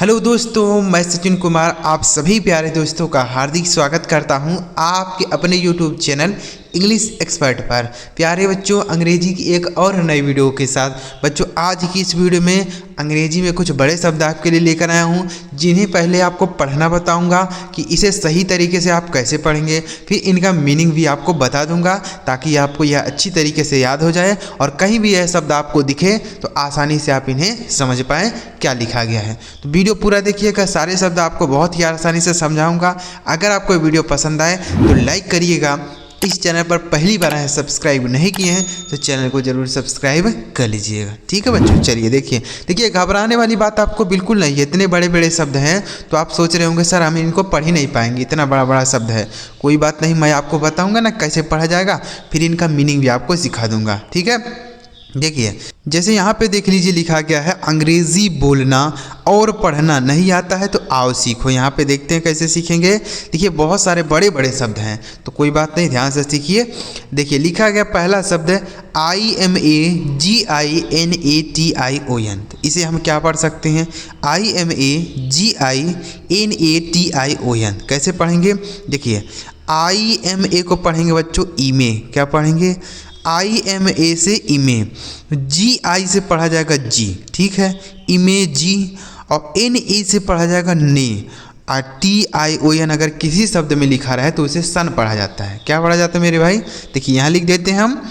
Hello दोस्तों, मैं सचिन कुमार आप सभी प्यारे दोस्तों का हार्दिक स्वागत करता हूं आपके अपने यूट्यूब चैनल इंग्लिश एक्सपर्ट पर। प्यारे बच्चों, अंग्रेजी की एक और नई वीडियो के साथ बच्चों आज की इस वीडियो में अंग्रेजी में कुछ बड़े शब्द आपके लिए लेकर आया हूं, जिन्हें पहले आपको पढ़ना बताऊंगा कि इसे सही तरीके से आप कैसे पढ़ेंगे, फिर इनका मीनिंग भी आपको बता दूंगा ताकि आपको यह अच्छी तरीके से याद हो जाए और कहीं भी यह शब्द आपको दिखे तो आसानी से आप इन्हें समझ पाएँ क्या लिखा गया है। तो वीडियो पूरा देखिएगा, सारे शब्द आपको बहुत ही आसानी से समझाऊंगा। अगर आपको वीडियो पसंद आए तो लाइक करिएगा। इस चैनल पर पहली बार है सब्सक्राइब नहीं किए हैं तो चैनल को जरूर सब्सक्राइब कर लीजिएगा। ठीक है बच्चों, चलिए देखिए घबराने वाली बात आपको बिल्कुल नहीं है। इतने बड़े बड़े शब्द हैं तो आप सोच रहे होंगे सर हम इनको पढ़ ही नहीं पाएंगे, इतना बड़ा बड़ा शब्द है। कोई बात नहीं, मैं आपको बताऊंगा ना कैसे पढ़ा जाएगा, फिर इनका मीनिंग भी आपको सिखा दूंगा। ठीक है, देखिए जैसे यहाँ पे देख लीजिए लिखा गया है अंग्रेज़ी बोलना और पढ़ना नहीं आता है तो आओ सीखो। यहाँ पे देखते हैं कैसे सीखेंगे। देखिए बहुत सारे बड़े बड़े शब्द हैं तो कोई बात नहीं, ध्यान से सीखिए। देखिए लिखा गया पहला शब्द है IMAGINATION। तो इसे हम क्या पढ़ सकते हैं? IMAGINATION कैसे पढ़ेंगे? देखिए IMA को पढ़ेंगे बच्चों ईमे, क्या पढ़ेंगे? IMA से इमे, GI से पढ़ा जाएगा जी, ठीक है, इमे जी, और NE से पढ़ा जाएगा ने, और TION अगर किसी शब्द में लिखा रहा है तो उसे सन पढ़ा जाता है। क्या पढ़ा जाता है मेरे भाई? देखिए यहाँ लिख देते हैं हम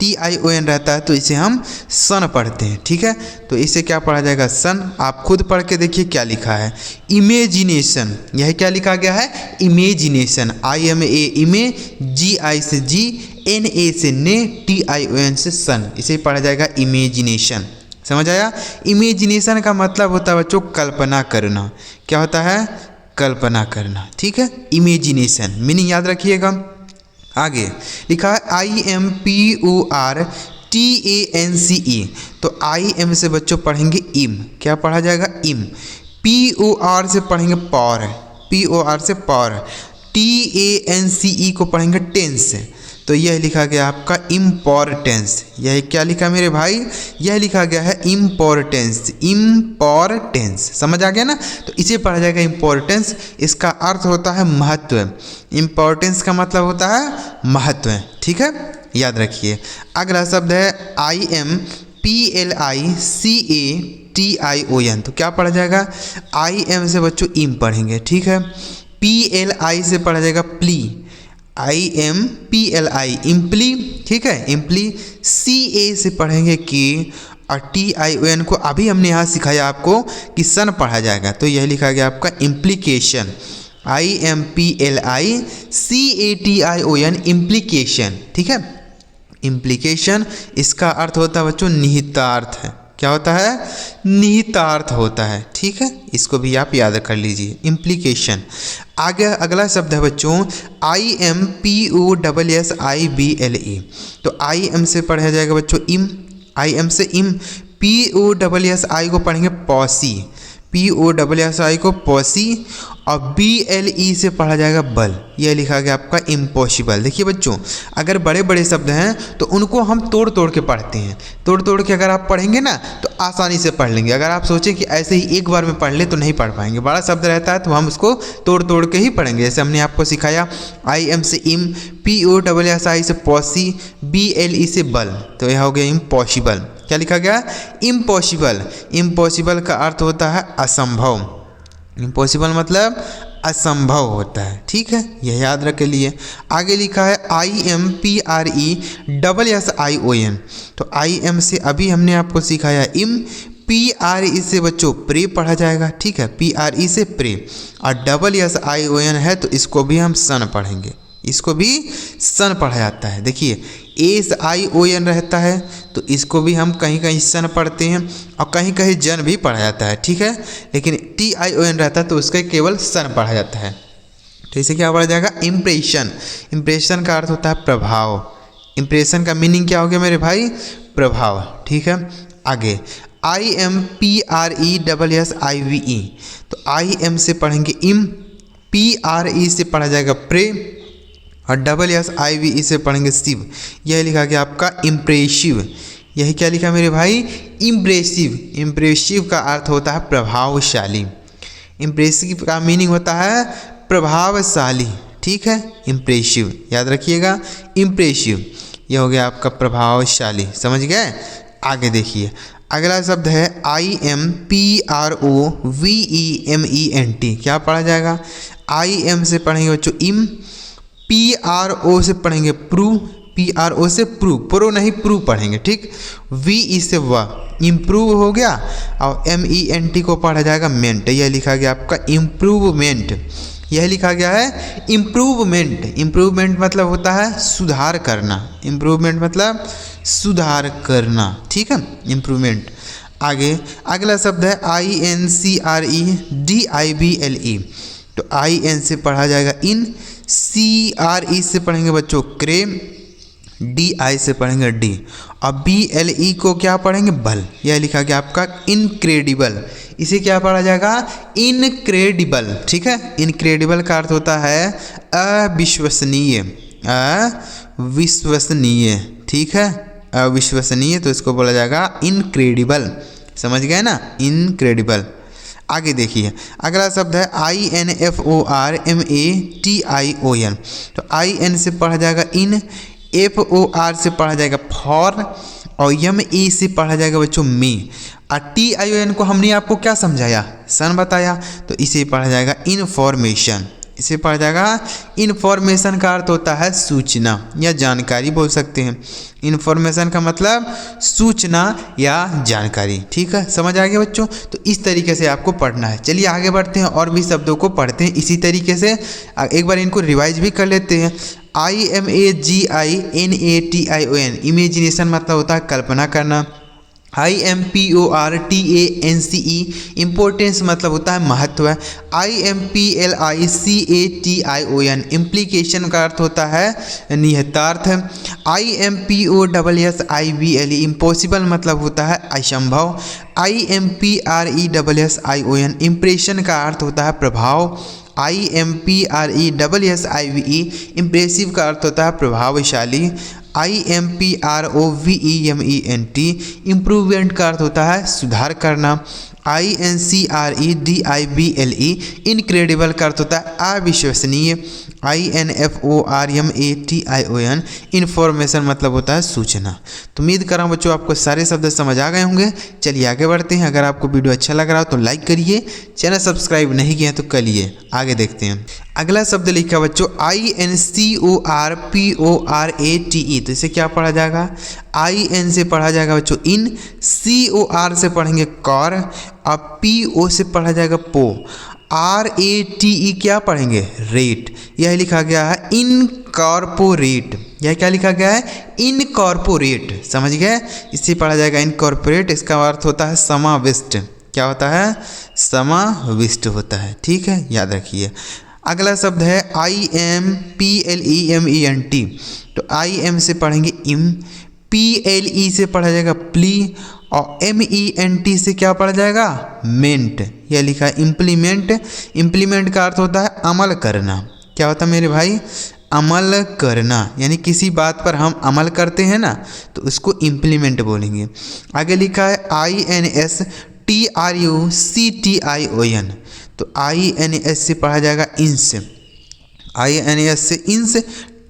TION रहता है तो इसे हम सन पढ़ते हैं। ठीक है, तो इसे क्या पढ़ा जाएगा? सन। आप खुद पढ़ के देखिए क्या लिखा है, इमेजिनेशन। यह क्या लिखा गया है? इमेजिनेशन। IMA इमे, GI से जी, NA से ने, TION से सन, इसे पढ़ा जाएगा इमेजिनेशन। समझ आया? इमेजिनेशन का मतलब होता है बच्चों कल्पना करना। क्या होता है? कल्पना करना। ठीक है, इमेजिनेशन मीनिंग याद रखिएगा। आगे लिखा है IMPORTANCE। तो IM से बच्चों पढ़ेंगे इम, क्या पढ़ा जाएगा? इम। POR से पढ़ेंगे पॉर, POR से पॉर। TANCE को पढ़ेंगे टेंस। तो यह लिखा गया आपका इम्पोर्टेंस। यह क्या लिखा मेरे भाई? यह लिखा गया है इम्पोर्टेंस, इम्पोर्टेंस। समझ आ गया ना? तो इसे पढ़ा जाएगा इम्पोर्टेंस। इसका अर्थ होता है महत्व। इम्पोर्टेंस का मतलब होता है महत्व। ठीक है, याद रखिए। अगला शब्द है IMPLICATION। तो क्या पढ़ा जाएगा? IM से बच्चों इम पढ़ेंगे, ठीक है। PLI से पढ़ा जाएगा प्ली, IMPLI इम्प्ली, ठीक है, इम्प्ली। CA से पढ़ेंगे की, और TION को अभी हमने यहाँ सिखाया आपको कि सन पढ़ा जाएगा तो यह लिखा गया आपका इम्प्लीकेशन। IMPLICATION implication. ठीक है, इम्प्लीकेशन इसका अर्थ होता है बच्चों निहितार्थ है। क्या होता है? निहितार्थ होता है। ठीक है, इसको भी आप याद कर लीजिए, इम्प्लीकेशन। आगे अगला शब्द है बच्चों IMPOSSIBLE। तो IM से पढ़ा जाएगा बच्चों इम, IM से इम। POSSI को पढ़ेंगे पॉसी, POSSI को पॉसी, और BLE से पढ़ा जाएगा बल। यह लिखा गया आपका इम्पॉसिबल। देखिए बच्चों अगर बड़े बड़े शब्द हैं तो उनको हम तोड़ तोड़ के पढ़ते हैं। तोड़ तोड़ के अगर आप पढ़ेंगे ना तो आसानी से पढ़ लेंगे। अगर आप सोचें कि ऐसे ही एक बार में पढ़ ले तो नहीं पढ़ पाएंगे। बड़ा शब्द रहता है तो हम उसको तोड़ तोड़ के ही पढ़ेंगे। जैसे हमने आपको सिखाया IM से इम, POSSI से पॉसी, BLE से बल, तो यह हो गया इम्पॉसिबल। क्या लिखा गया? इम्पॉसिबल। इम्पॉसिबल का अर्थ होता है असंभव। इम्पॉसिबल मतलब असंभव होता है। ठीक है, यह याद रख लिए। आगे लिखा है IMPRESSION। तो IM से अभी हमने आपको सिखाया इम, PRE से बच्चों प्रे पढ़ा जाएगा। ठीक है, PRE से प्रे, और SSION है तो इसको भी हम सन पढ़ेंगे, इसको भी सन पढ़ा जाता है। देखिए SION रहता है तो इसको भी हम कहीं कहीं सन पढ़ते हैं और कहीं कहीं जन भी पढ़ा जाता है। ठीक है, लेकिन TION रहता है तो उसका केवल सन पढ़ा जाता है। तो इसे क्या पढ़ा जाएगा? इम्प्रेशन। इम्प्रेशन का अर्थ होता है प्रभाव। इम्प्रेशन का मीनिंग क्या हो गया मेरे भाई? प्रभाव। ठीक है, आगे IMPRESSIVE। तो IM से पढ़ेंगे इम, PRE से पढ़ा जाएगा प्रे, और SSIVE से पढ़ेंगे शिव। यह लिखा गया आपका इम्प्रेसिव। यही क्या लिखा मेरे भाई, इम्प्रेसिव। इम्प्रेसिव का अर्थ होता है प्रभावशाली। इम्प्रेसिव का मीनिंग होता है प्रभावशाली, ठीक है, इम्प्रेसिव याद रखिएगा, इम्प्रेसिव यह हो गया आपका प्रभावशाली, समझ गए। आगे देखिए अगला शब्द है IMPROVEMENT। क्या पढ़ा जाएगा, IM से पढ़ेंगे बच्चों इम, PRO से पढ़ेंगे प्रू, PRO से प्रू, प्रो नहीं प्रू पढ़ेंगे, ठीक। VE से वह, इम्प्रूव हो गया, और MENT को पढ़ा जाएगा मेंट। यह लिखा गया आपका इम्प्रूवमेंट, यह लिखा गया है इम्प्रूवमेंट। इम्प्रूवमेंट मतलब होता है सुधार करना, इम्प्रूवमेंट मतलब सुधार करना, ठीक है, इम्प्रूवमेंट। आगे अगला शब्द है INCREDIBLE। तो IN से पढ़ा जाएगा इन, CRE से पढ़ेंगे बच्चों क्रेम, DI से पढ़ेंगे डी, और BLE को क्या पढ़ेंगे बल। यह लिखा गया आपका इनक्रेडिबल। इसे क्या पढ़ा जाएगा, इनक्रेडिबल, ठीक है। इनक्रेडिबल का अर्थ होता है अविश्वसनीय, अविश्वसनीय, ठीक है, अविश्वसनीय, तो इसको बोला जाएगा इनक्रेडिबल, समझ गए ना, इनक्रेडिबल। आगे देखिए अगला शब्द है INFORMATION। तो IN से पढ़ा जाएगा इन, FOR से पढ़ा जाएगा फॉर, और ME से पढ़ा जाएगा बच्चों मी, और TION को हमने आपको क्या समझाया, सन बताया, तो इसे पढ़ा जाएगा इन्फॉर्मेशन। इसे पढ़ा जाएगा इन्फॉर्मेशन का अर्थ होता है सूचना या जानकारी बोल सकते हैं। इन्फॉर्मेशन का मतलब सूचना या जानकारी, ठीक है, समझ आ गया बच्चों। तो इस तरीके से आपको पढ़ना है। चलिए आगे बढ़ते हैं और भी शब्दों को पढ़ते हैं इसी तरीके से। एक बार इनको रिवाइज भी कर लेते हैं। IMAGINATION, इमेजिनेशन मतलब होता है कल्पना करना। IMPORTANCE, इम्पोर्टेंस मतलब होता है महत्व। IMPLICATION, इम्प्लीकेशन का अर्थ होता है निहितार्थ। IMPOSSIBLE, इम्पॉसिबल मतलब होता है असंभव। IMPRESSION, इम्प्रेशन का अर्थ होता है प्रभाव। IMPRESSIVE, इम्प्रेसिव का अर्थ होता है प्रभावशाली। IMPROVEMENT, इम्प्रूवमेंट का अर्थ होता है सुधार करना। INCREDIBLE, इनक्रेडिबल का अर्थ होता है अविश्वसनीय। INFORMATION, इन्फॉर्मेशन मतलब होता है सूचना। तो उम्मीद कर रहा हूँ बच्चों आपको सारे शब्द समझ आ गए होंगे। चलिए आगे बढ़ते हैं। अगर आपको वीडियो अच्छा लग रहा हो तो लाइक करिए, चैनल सब्सक्राइब नहीं किया तो करिए। आगे देखते हैं। अगला शब्द लिखा बच्चों INCORPORATE। तो इसे क्या पढ़ा जाएगा, IN से पढ़ा जाएगा बच्चों इन, COR से पढ़ेंगे कॉर, और PO से पढ़ा जाएगा पो, RATE क्या पढ़ेंगे रेट। यह लिखा गया है इनकॉर्पोरेट। यह क्या लिखा गया है, इनकॉर्पोरेट, समझ गए। इसे पढ़ा जाएगा इनकॉर्पोरेट। इसका अर्थ होता है समाविष्ट। क्या होता है, समाविष्ट होता है, ठीक है, याद रखिए। अगला शब्द है IMPLEMENT। तो IM से पढ़ेंगे इम, PLE से पढ़ा जाएगा प्ली, और MENT से क्या पढ़ा जाएगा मेंट। यह लिखा है इम्प्लीमेंट। इम्प्लीमेंट का अर्थ होता है अमल करना। क्या होता है मेरे भाई, अमल करना, यानी किसी बात पर हम अमल करते हैं ना तो उसको इम्प्लीमेंट बोलेंगे। आगे लिखा है INSTRUCTION। तो INS से पढ़ा जाएगा इंस, INS से इंस।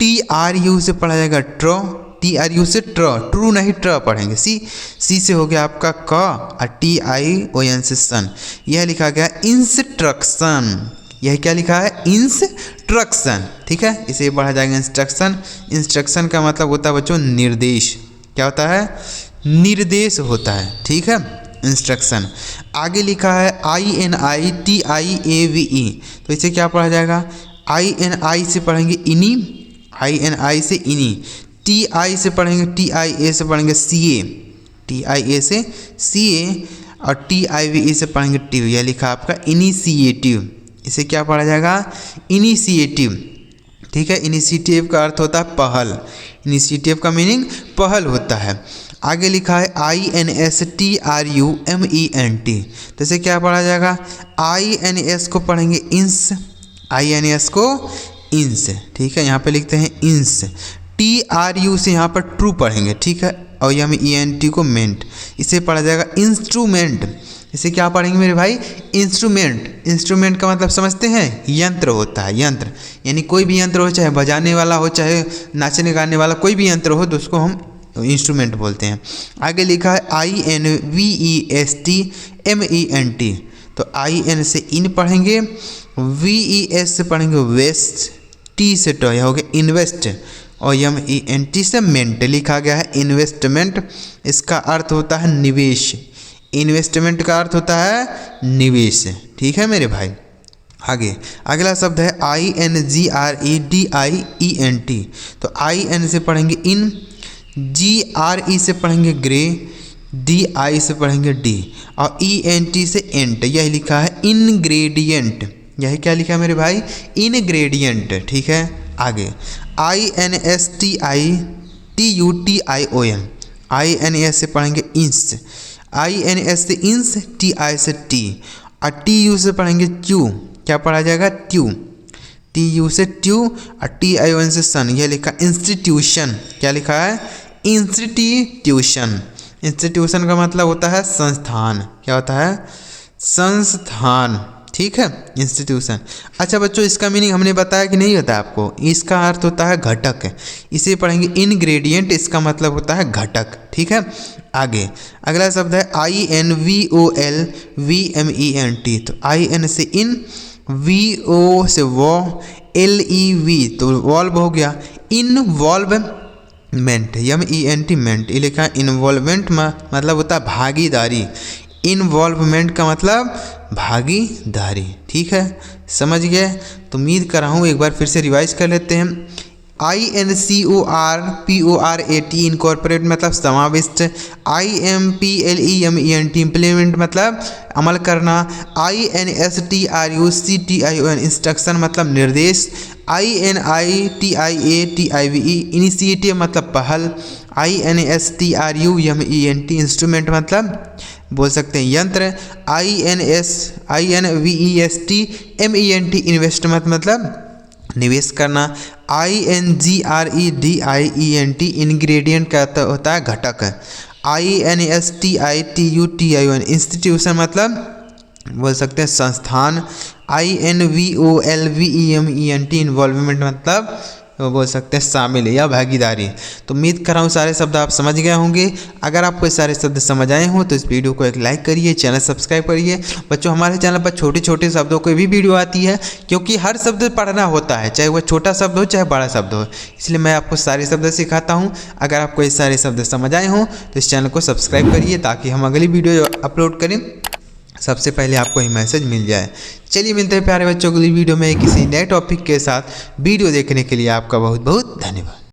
TRU से पढ़ा जाएगा ट्रो, TRU से ट्रू नहीं ट्र पढ़ेंगे। सी से हो गया आपका क, और TION से सन। यह लिखा गया इंस्ट्रक्शन। यह क्या लिखा है, इंस्ट्रक्शन, ठीक है। इसे पढ़ा जाएगा इंस्ट्रक्शन। इंस्ट्रक्शन का मतलब होता है बच्चों निर्देश। क्या होता है, निर्देश होता है, ठीक है, इंस्ट्रक्शन। आगे लिखा है INITIAVE। तो इसे क्या पढ़ा जाएगा, INI से पढ़ेंगे इनी, INI से इनी। TI से पढ़ेंगे, TIA से पढ़ेंगे CA, TIA से CA, और TIVE से पढ़ेंगे टिव। यह लिखा आपका इनिशिएटिव। इसे क्या पढ़ा जाएगा, इनिशिएटिव, ठीक है। इनिशिएटिव का अर्थ होता है पहल। इनिशिएटिव का मीनिंग पहल होता है। आगे लिखा है INSTRUMENT। तो इसे क्या पढ़ा जाएगा, INS को पढ़ेंगे इंस, INS को इंस, ठीक है, यहाँ पे लिखते हैं इंस। TRU से यहाँ पर ट्रू पढ़ेंगे, ठीक है, और MENT को मेंट। इसे पढ़ा जाएगा इंस्ट्रूमेंट। इसे क्या पढ़ेंगे मेरे भाई? इंस्ट्रूमेंट। इंस्ट्रूमेंट का मतलब समझते हैं? यंत्र होता है, यंत्र। यानी कोई भी यंत्र हो, चाहे बजाने वाला हो, चाहे नाचने गाने वाला कोई भी यंत्र हो, तो उसको हम इंस्ट्रूमेंट बोलते हैं। आगे लिखा है INVESTMENT। तो IN से इन पढ़ेंगे, VES से पढ़ेंगे वेस्ट, T से टॉय हो गया इन्वेस्ट, और MENT से मेंट लिखा गया है इन्वेस्टमेंट। इसका अर्थ होता है निवेश। इन्वेस्टमेंट का अर्थ होता है निवेश। ठीक है मेरे भाई। आगे अगला शब्द है INGREDIENT। तो IN से पढ़ेंगे इन, GRE से पढ़ेंगे ग्रे, DI से पढ़ेंगे डी, और ENT से एंट। यही लिखा है इनग्रेडिएंट। यही क्या लिखा है मेरे भाई? इनग्रेडिएंट। ठीक है। आगे INSTITUTION। INS से पढ़ेंगे इंस, INS से इंस, TI से टी, और TU से पढ़ेंगे ट्यू। क्या पढ़ा जाएगा? ट्यू। TU से ट्यू और TION से सन। यह लिखा इंस्टीट्यूशन। क्या लिखा है? इंस्टीट्यूशन। इंस्टीट्यूशन का मतलब होता है संस्थान। क्या होता है? संस्थान। ठीक है, इंस्टीट्यूशन। अच्छा बच्चों, इसका मीनिंग हमने बताया कि नहीं बताया आपको? इसका अर्थ होता है घटक। इसे पढ़ेंगे इनग्रेडिएंट। इसका मतलब होता है घटक। ठीक है। आगे अगला शब्द है INVOLVMENT। तो IN से इन, VO से वो, LEV तो वॉल्व हो गया, इनवॉल्वमेंट, MENT मेंट। ये लिखा इन्वॉल्वमेंट मतलब होता है भागीदारी। इन्वॉल्वमेंट का मतलब भागीदारी। ठीक है, समझ गए? तो उम्मीद कर रहा हूँ एक बार फिर से रिवाइज कर लेते हैं। INCORPORAT इनकॉर्पोरेट मतलब समाविष्ट, IMPLEMENT इम्प्लीमेंट मतलब अमल करना, INSTRUCTION इंस्ट्रक्शन मतलब निर्देश, INITIATIVE इनिशिएटिव मतलब पहल, INSTRUMENT इंस्ट्रूमेंट मतलब बोल सकते हैं यंत्र, INVESTMENT इन्वेस्टमेंट मतलब निवेश करना, INGREDIENT इंग्रेडिएंट का होता है घटक, INSTITUTION इंस्टीट्यूशन मतलब बोल सकते हैं संस्थान, INVOLVEMENT इन्वॉल्वमेंट मतलब वो बोल सकते हैं शामिल या भागीदारी। तो उम्मीद कर रहा हूँ सारे शब्द आप समझ गए होंगे। अगर आपको सारे शब्द समझ आए हों तो इस वीडियो को एक लाइक करिए, चैनल सब्सक्राइब करिए। बच्चों, हमारे चैनल पर छोटे छोटे शब्दों की भी वीडियो आती है, क्योंकि हर शब्द पढ़ना होता है, चाहे वह छोटा शब्द हो चाहे बड़ा शब्द हो, इसलिए मैं आपको सारे शब्द सिखाता हूँ। अगर आपको ये सारे शब्द समझ आए हों तो इस चैनल को सब्सक्राइब करिए, ताकि हम अगली वीडियो अपलोड करें सबसे पहले आपको ही मैसेज मिल जाए। चलिए मिलते हैं प्यारे बच्चों अगली वीडियो में किसी नए टॉपिक के साथ। वीडियो देखने के लिए आपका बहुत बहुत धन्यवाद।